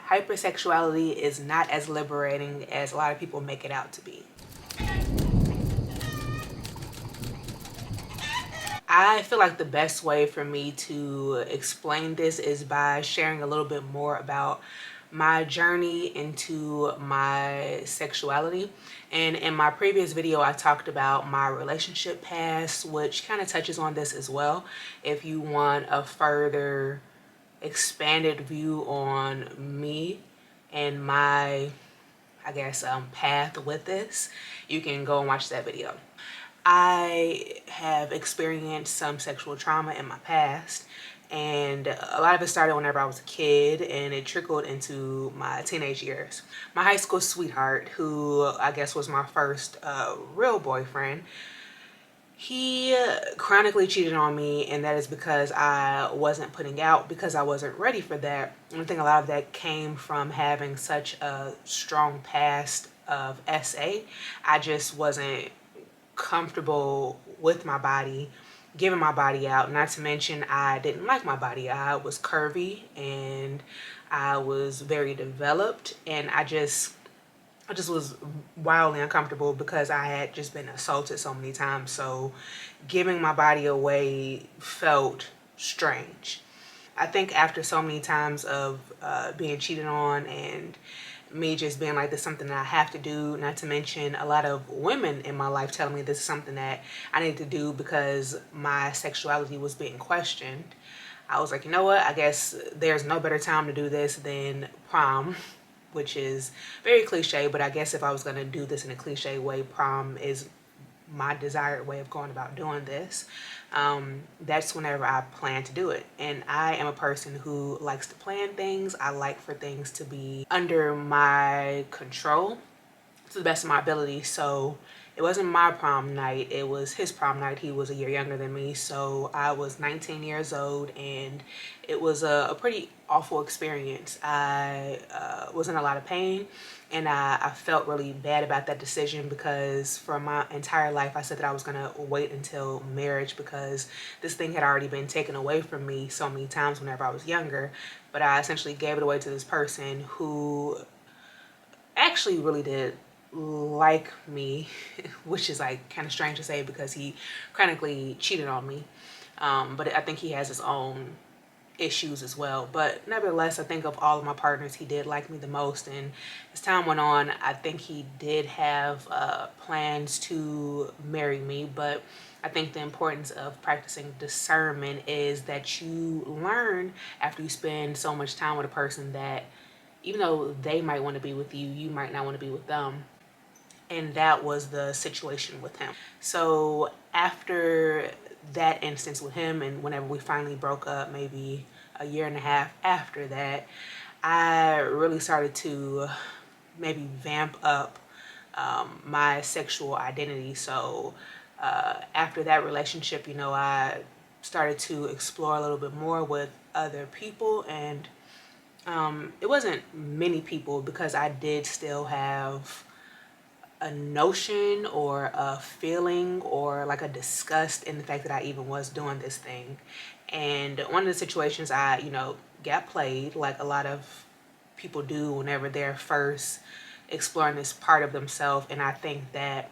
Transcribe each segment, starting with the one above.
hypersexuality is not as liberating as a lot of people make it out to be. I feel like the best way for me to explain this is by sharing a little bit more about my journey into my sexuality. And in my previous video, I talked about my relationship past, which kind of touches on this as well. If you want a further expanded view on me and my, I guess, path with this, you can go and watch that video. I have experienced some sexual trauma in my past, and a lot of it started whenever I was a kid, and it trickled into my teenage years. My high school sweetheart, who I guess was my first real boyfriend, he chronically cheated on me, and that is because I wasn't putting out, because I wasn't ready for that. And I think a lot of that came from having such a strong past of SA. I just wasn't comfortable with my body, giving my body out. Not to mention, I didn't like my body. I was curvy and I was very developed, and I just was wildly uncomfortable because I had just been assaulted so many times. So giving my body away felt strange. I think after so many times of being cheated on and me just being like, this is something that I have to do, not to mention a lot of women in my life telling me this is something that I need to do because my sexuality was being questioned, I was like, you know what, I guess there's no better time to do this than prom, which is very cliche, but I guess if I was going to do this in a cliche way, prom is my desired way of going about doing this. That's whenever I plan to do it. And I am a person who likes to plan things. I like for things to be under my control to the best of my ability. So it wasn't my prom night, it was his prom night. He was a year younger than me, so I was 19 years old, and it was a pretty awful experience. I was in a lot of pain, and I felt really bad about that decision because for my entire life I said that I was gonna wait until marriage because this thing had already been taken away from me so many times whenever I was younger. But I essentially gave it away to this person who actually really did like me, which is like kind of strange to say because he chronically cheated on me. But I think he has his own issues as well. But nevertheless, I think of all of my partners, he did like me the most. And as time went on, I think he did have plans to marry me. But I think the importance of practicing discernment is that you learn after you spend so much time with a person that even though they might want to be with you, you might not want to be with them. And that was the situation with him. So after that instance with him, and whenever we finally broke up, maybe a year and a half after that, I really started to maybe vamp up my sexual identity. So after that relationship, you know, I started to explore a little bit more with other people, and it wasn't many people because I did still have a notion or a feeling or like a disgust in the fact that I even was doing this thing. And one of the situations I, you know, got played like a lot of people do whenever they're first exploring this part of themselves. And I think that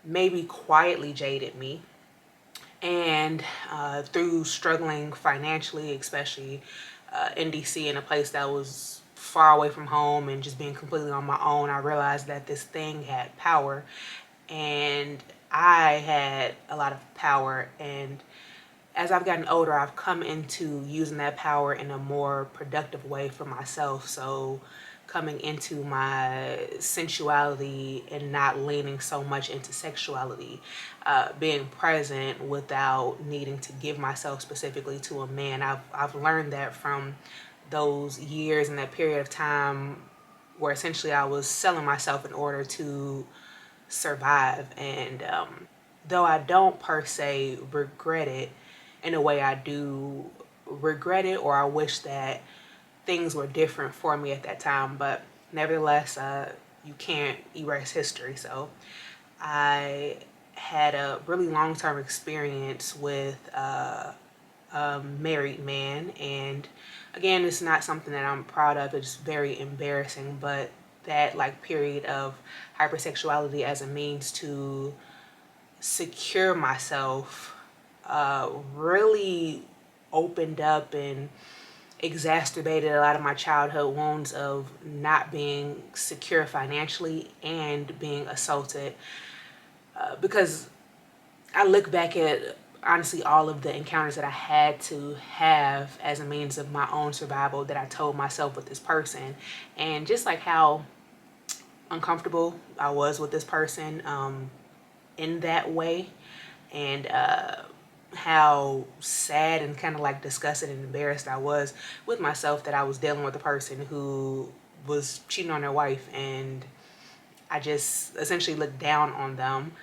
maybe quietly jaded me. And through struggling financially, especially in DC, in a place that was far away from home and just being completely on my own, I realized that this thing had power, and I had a lot of power. And as I've gotten older, I've come into using that power in a more productive way for myself. So coming into my sensuality and not leaning so much into sexuality, being present without needing to give myself specifically to a man. I've learned that from those years and that period of time where essentially I was selling myself in order to survive. And though I don't per se regret it, in a way I do regret it, or I wish that things were different for me at that time. But nevertheless, you can't erase history. So I had a really long-term experience with a married man, and Again, it's not something that I'm proud of. It's very embarrassing, but that like period of hypersexuality as a means to secure myself really opened up and exacerbated a lot of my childhood wounds of not being secure financially and being assaulted. Because I look back at honestly all of the encounters that I had to have as a means of my own survival that I told myself with this person, and just like how uncomfortable I was with this person in that way, and how sad and kind of like disgusted and embarrassed I was with myself that I was dealing with a person who was cheating on their wife, and I just essentially looked down on them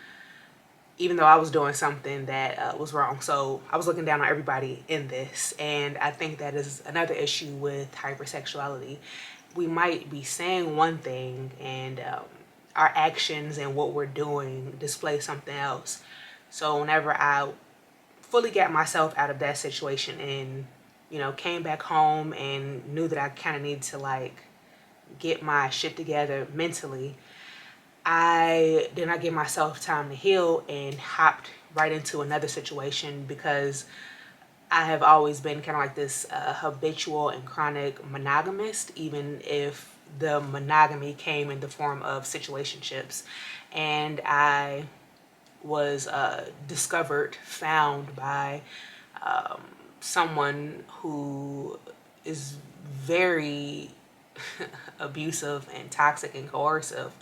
even though I was doing something that was wrong. So I was looking down on everybody in this. And I think that is another issue with hypersexuality. We might be saying one thing and our actions and what we're doing display something else. So whenever I fully got myself out of that situation and, you know, came back home and knew that I kind of needed to like get my shit together mentally, I did not give myself time to heal and hopped right into another situation because I have always been kind of like this habitual and chronic monogamist, even if the monogamy came in the form of situationships. And I was found by someone who is very abusive and toxic and coercive.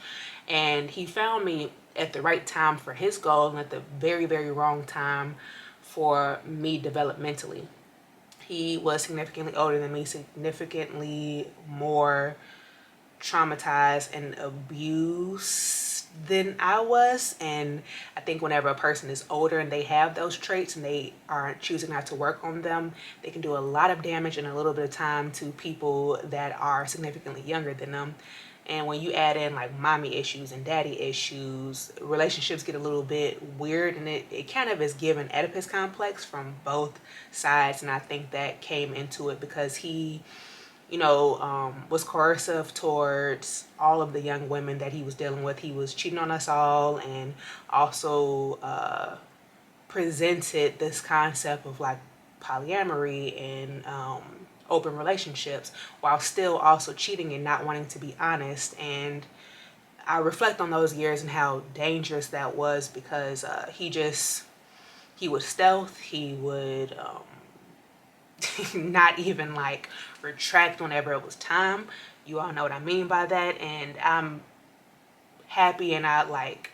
And he found me at the right time for his goal and at the very, very wrong time for me developmentally. He was significantly older than me, significantly more traumatized and abused than I was. And I think whenever a person is older and they have those traits and they are choosing not to work on them, they can do a lot of damage in a little bit of time to people that are significantly younger than them. And when you add in like mommy issues and daddy issues, relationships get a little bit weird, and it kind of is given Oedipus complex from both sides. And I think that came into it because he, you know, was coercive towards all of the young women that he was dealing with. He was cheating on us all, and also presented this concept of like polyamory and open relationships while still also cheating and not wanting to be honest. And I reflect on those years and how dangerous that was because he would stealth, he would not even like retract whenever it was time. You all know what I mean by that. And I'm happy and I like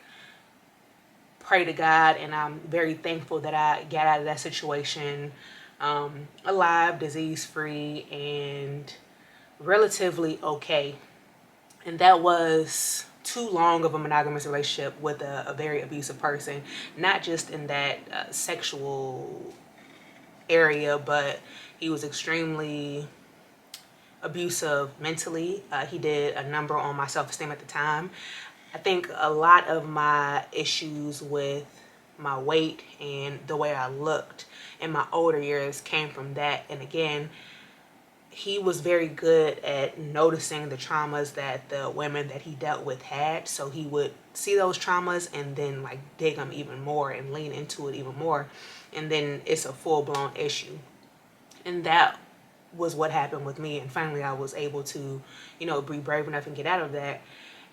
pray to God and I'm very thankful that I got out of that situation alive, disease free, and relatively okay. And that was too long of a monogamous relationship with a very abusive person, not just in that sexual area, but he was extremely abusive mentally. He did a number on my self-esteem at the time. I think a lot of my issues with my weight and the way I looked in my older years came from that. And again, he was very good at noticing the traumas that the women that he dealt with had. So he would see those traumas and then like dig them even more and lean into it even more. And then it's a full-blown issue. And that was what happened with me. And finally I was able to, you know, be brave enough and get out of that.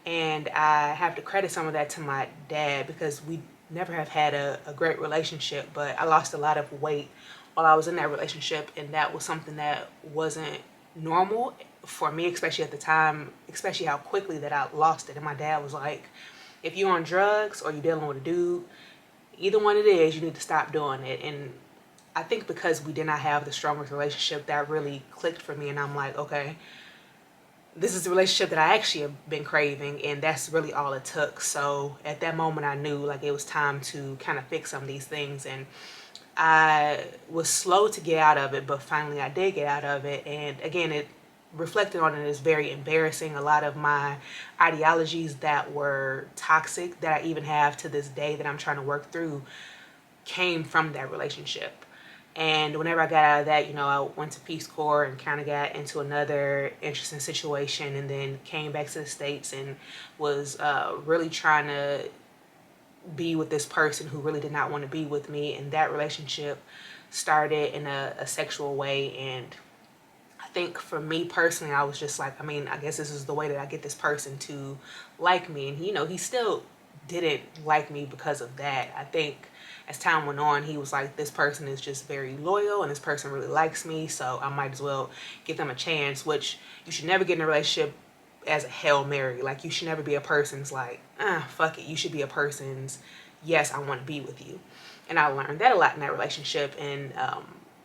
And I have to credit some of that to my dad because we never have had a great relationship, but I lost a lot of weight while I was in that relationship, and that was something that wasn't normal for me, especially at the time, especially how quickly that I lost it. And my dad was like, if you're on drugs or you're dealing with a dude, either one it is, you need to stop doing it. And I think because we did not have the strongest relationship, that really clicked for me, and I'm like, okay, this is the relationship that I actually have been craving, and that's really all it took. So at that moment I knew like it was time to kind of fix some of these things, and I was slow to get out of it, but finally I did get out of it. And again, it reflected on it is very embarrassing. A lot of my ideologies that were toxic that I even have to this day that I'm trying to work through came from that relationship. And whenever I got out of that, I went to Peace Corps and kind of got into another interesting situation, and then came back to the States and was really trying to be with this person who really did not want to be with me. And that relationship started in a sexual way. And I think for me personally, I was just like, I guess this is the way that I get this person to like me. And he still didn't like me because of that. I think as time went on, he was like, this person is just very loyal and this person really likes me, so I might as well give them a chance. Which you should never get in a relationship as a Hail Mary. Like, you should never be a person's like, fuck it. You should be a person's, yes, I want to be with you. And I learned that a lot in that relationship. And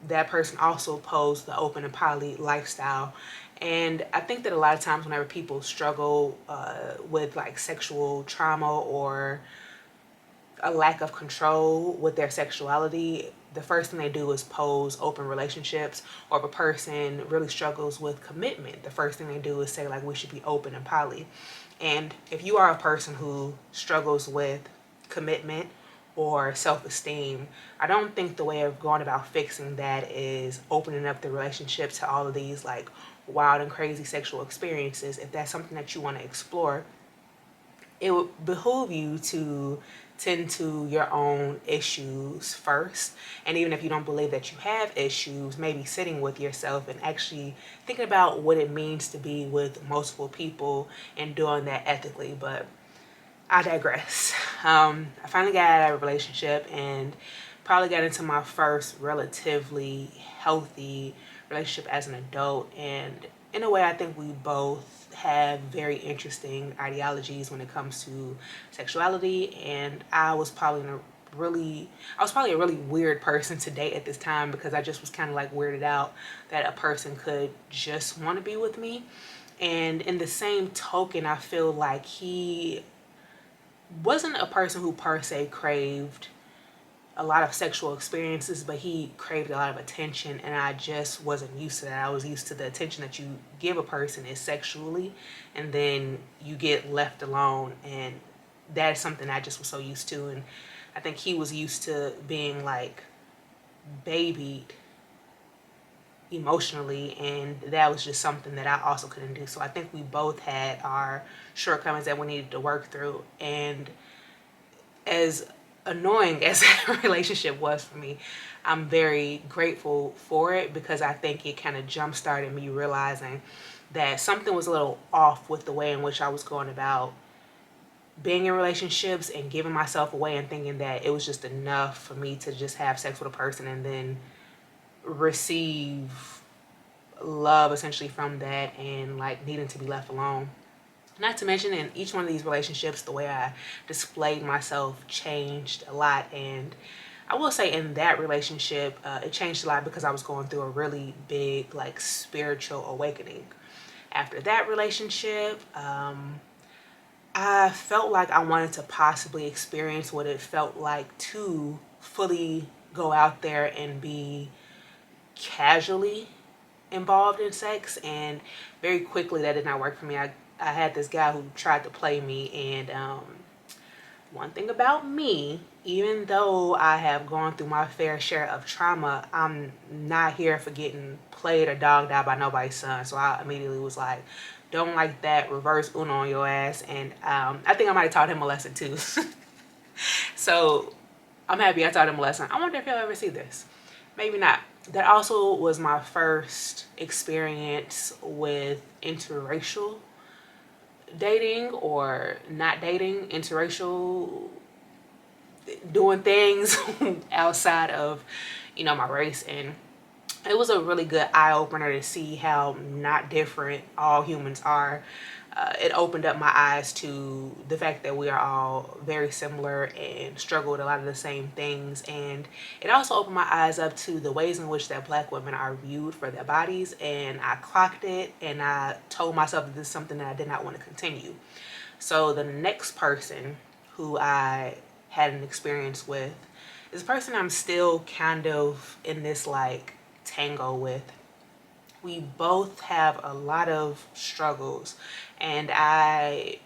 that person also posed the open and poly lifestyle. And I think that a lot of times whenever people struggle with like sexual trauma or a lack of control with their sexuality, the first thing they do is pose open relationships. Or if a person really struggles with commitment, the first thing they do is say like, we should be open and poly. And if you are a person who struggles with commitment or self-esteem, I don't think the way of going about fixing that is opening up the relationship to all of these like wild and crazy sexual experiences. If that's something that you want to explore, it would behoove you to tend to your own issues first. And even if you don't believe that you have issues, maybe sitting with yourself and actually thinking about what it means to be with multiple people and doing that ethically. But I digress. I finally got out of a relationship and probably got into my first relatively healthy relationship as an adult. And in a way, I think we both have very interesting ideologies when it comes to sexuality. And I was probably a really weird person to date at this time, because I just was kind of like weirded out that a person could just want to be with me. And in the same token, I feel like he wasn't a person who per se craved a lot of sexual experiences, but he craved a lot of attention, and I just wasn't used to that. I was used to the attention that you give a person is sexually, and then you get left alone, and that is something I just was so used to. And I think he was used to being like babied emotionally, and that was just something that I also couldn't do. So I think we both had our shortcomings that we needed to work through. And as annoying as that relationship was for me, I'm very grateful for it, because I think it kind of jump started me realizing that something was a little off with the way in which I was going about being in relationships and giving myself away, and thinking that it was just enough for me to just have sex with a person and then receive love essentially from that, and like needing to be left alone. Not to mention, in each one of these relationships, the way I displayed myself changed a lot. And I will say in that relationship, it changed a lot because I was going through a really big like spiritual awakening. After that relationship, I felt like I wanted to possibly experience what it felt like to fully go out there and be casually involved in sex. And very quickly that did not work for me. I had this guy who tried to play me. And one thing about me, even though I have gone through my fair share of trauma, I'm not here for getting played or dogged out by nobody's son. So I immediately was like, don't like that, reverse Uno on your ass. And I think I might have taught him a lesson too. So I'm happy I taught him a lesson. I wonder if he'll ever see this. Maybe not. That also was my first experience with interracial dating, or not dating, interracial, doing things outside of my race. And it was a really good eye-opener to see how not different all humans are. It opened up my eyes to the fact that we are all very similar and struggle with a lot of the same things. And it also opened my eyes up to the ways in which that Black women are viewed for their bodies. And I clocked it, and I told myself that this is something that I did not want to continue. So the next person who I had an experience with is a person I'm still kind of in this like tango with. We both have a lot of struggles, and I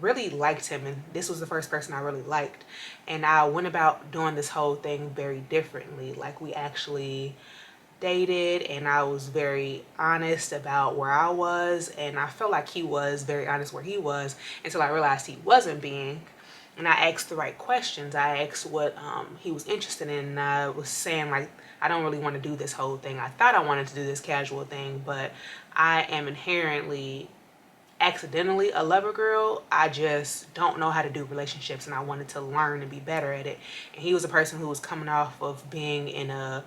really liked him, and this was the first person I really liked. And I went about doing this whole thing very differently. Like, we actually dated, and I was very honest about where I was, and I felt like he was very honest where he was, until I realized he wasn't being. And I asked the right questions. I asked what he was interested in, and I was saying, like, I don't really want to do this whole thing. I thought I wanted to do this casual thing, but I am inherently accidentally a lover girl. I just don't know how to do relationships, and I wanted to learn and be better at it. And he was a person who was coming off of being in a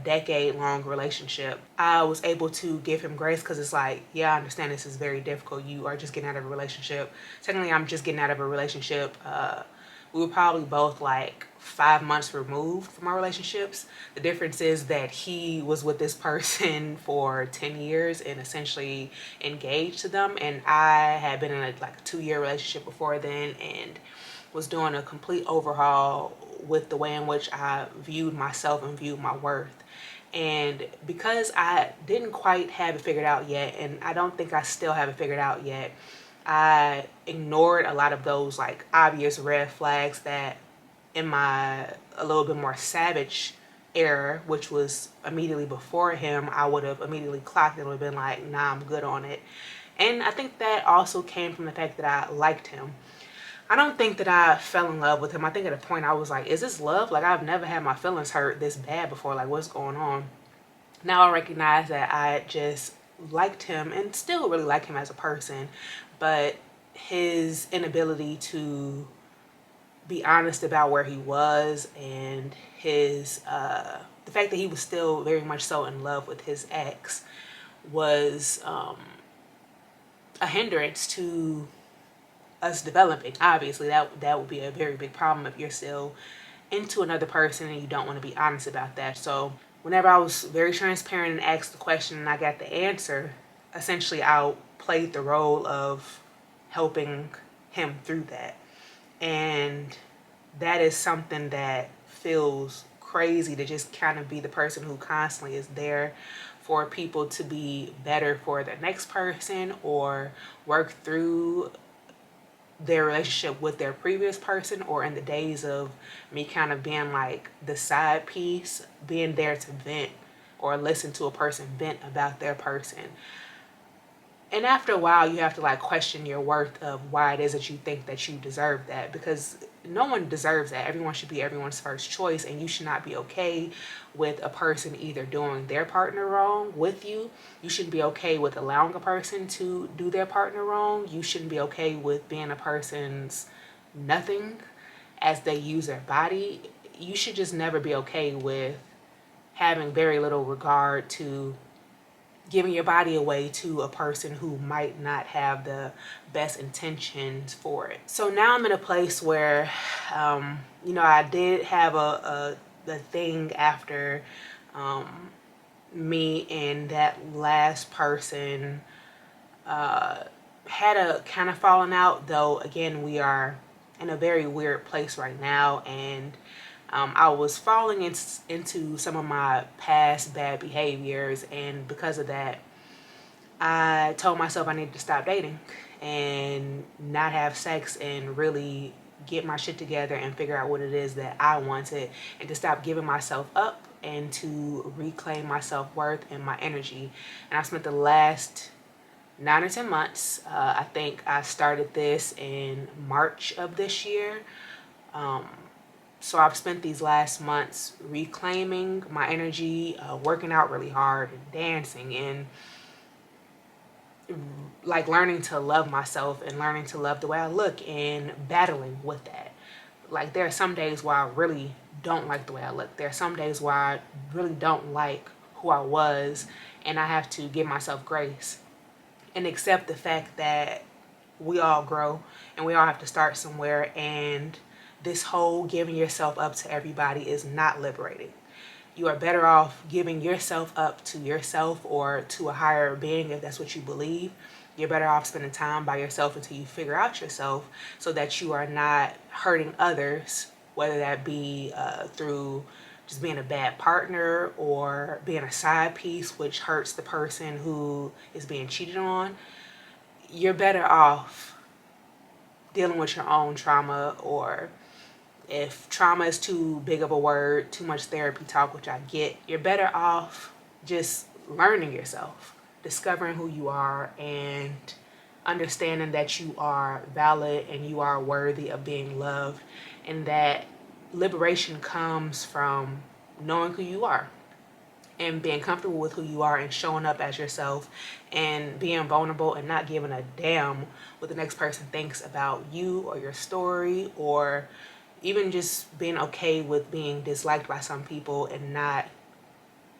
decade-long relationship. I was able to give him grace, because it's like, yeah, I understand this is very difficult. You are just getting out of a relationship. Technically, I'm just getting out of a relationship. We were probably both like 5 months removed from our relationships. The difference is that he was with this person for 10 years and essentially engaged to them, and I had been in like a 2-year relationship before then, and was doing a complete overhaul with the way in which I viewed myself and viewed my worth. And because I didn't quite have it figured out yet, and I don't think I still have it figured out yet, I ignored a lot of those like obvious red flags that in my a little bit more savage era, which was immediately before him, I would have immediately clocked it and would have been like, nah, I'm good on it. And I think that also came from the fact that I liked him. I don't think that I fell in love with him. I think at a point I was like, is this love? Like, I've never had my feelings hurt this bad before. Like, what's going on? Now I recognize that I just liked him and still really like him as a person, but his inability to be honest about where he was, and his the fact that he was still very much so in love with his ex, was a hindrance to us developing. Obviously, that would be a very big problem if you're still into another person and you don't want to be honest about that. So whenever I was very transparent and asked the question and I got the answer, essentially I played the role of helping him through that. And that is something that feels crazy, to just kind of be the person who constantly is there for people to be better for the next person, or work through their relationship with their previous person, or in the days of me kind of being like the side piece, being there to vent or listen to a person vent about their person. And after a while, you have to like question your worth of why it is that you think that you deserve that, because no one deserves that. Everyone should be everyone's first choice, and you should not be okay with a person either doing their partner wrong with you. You shouldn't be okay with allowing a person to do their partner wrong. You shouldn't be okay with being a person's nothing as they use their body. You should just never be okay with having very little regard to giving your body away to a person who might not have the best intentions for it. So now I'm in a place where, I did have a thing after me and that last person had a kind of falling out, though again, we are in a very weird place right now, and I was falling into some of my past bad behaviors, and because of that, I told myself I needed to stop dating and not have sex, and really get my shit together and figure out what it is that I wanted, and to stop giving myself up, and to reclaim my self-worth and my energy. And I spent the last 9 or 10 months, I think I started this in March of this year. So I've spent these last months reclaiming my energy, working out really hard and dancing, and like learning to love myself and learning to love the way I look, and battling with that. Like, there are some days where I really don't like the way I look. There are some days where I really don't like who I was, and I have to give myself grace and accept the fact that we all grow and we all have to start somewhere, and this whole giving yourself up to everybody is not liberating. You are better off giving yourself up to yourself, or to a higher being if that's what you believe. You're better off spending time by yourself until you figure out yourself, so that you are not hurting others, whether that be through just being a bad partner or being a side piece, which hurts the person who is being cheated on, you're better off dealing with your own trauma. Or if trauma is too big of a word, too much therapy talk, which I get, you're better off just learning yourself, discovering who you are, and understanding that you are valid and you are worthy of being loved, and that liberation comes from knowing who you are and being comfortable with who you are and showing up as yourself and being vulnerable and not giving a damn what the next person thinks about you or your story, or even just being okay with being disliked by some people and not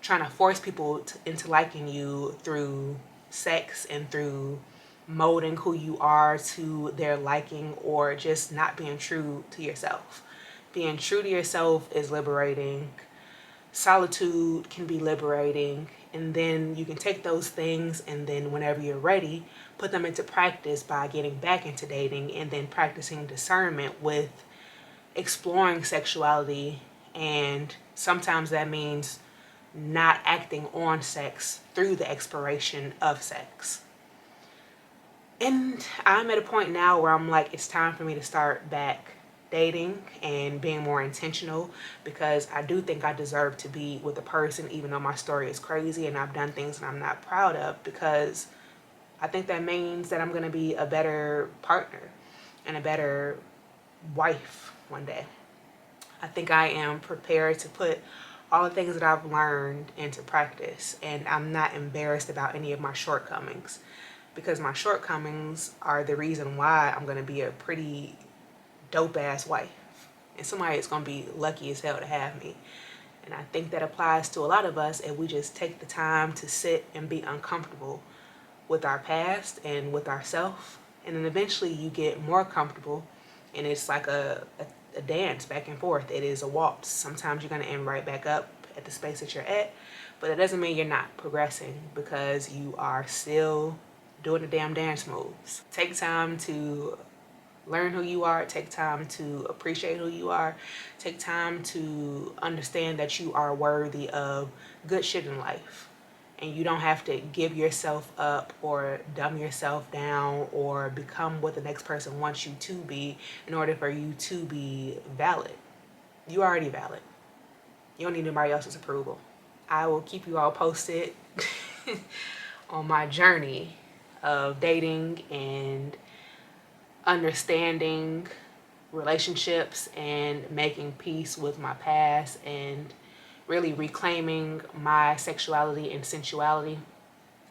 trying to force people into liking you through sex and through molding who you are to their liking, or just not being true to yourself. Being true to yourself is liberating. Solitude can be liberating, and then you can take those things and then whenever you're ready, put them into practice by getting back into dating and then practicing discernment with exploring sexuality. And sometimes that means not acting on sex through the expiration of sex. And I'm at a point now where I'm like, it's time for me to start back dating and being more intentional, because I do think I deserve to be with a person, even though my story is crazy and I've done things that I'm not proud of, because I think that means that I'm going to be a better partner and a better wife one day. I think I am prepared to put all the things that I've learned into practice, and I'm not embarrassed about any of my shortcomings, because my shortcomings are the reason why I'm going to be a pretty dope ass wife and somebody that's going to be lucky as hell to have me. And I think that applies to a lot of us if we just take the time to sit and be uncomfortable with our past and with ourselves. And then eventually you get more comfortable, and it's like a dance back and forth. It is a waltz. Sometimes you're going to end right back up at the space that you're at, but it doesn't mean you're not progressing, because you are still doing the damn dance moves. Take time to learn who you are. Take time to appreciate who you are. Take time to understand that you are worthy of good shit in life. And you don't have to give yourself up or dumb yourself down or become what the next person wants you to be in order for you to be valid. You are already valid. You don't need anybody else's approval. I will keep you all posted on my journey of dating and understanding relationships and making peace with my past and really reclaiming my sexuality and sensuality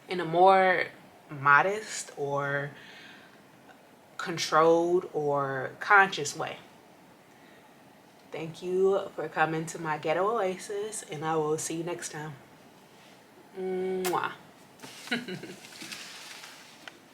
in a more modest or controlled or conscious way. Thank you for coming to my ghetto oasis, and I will see you next time. Mwah.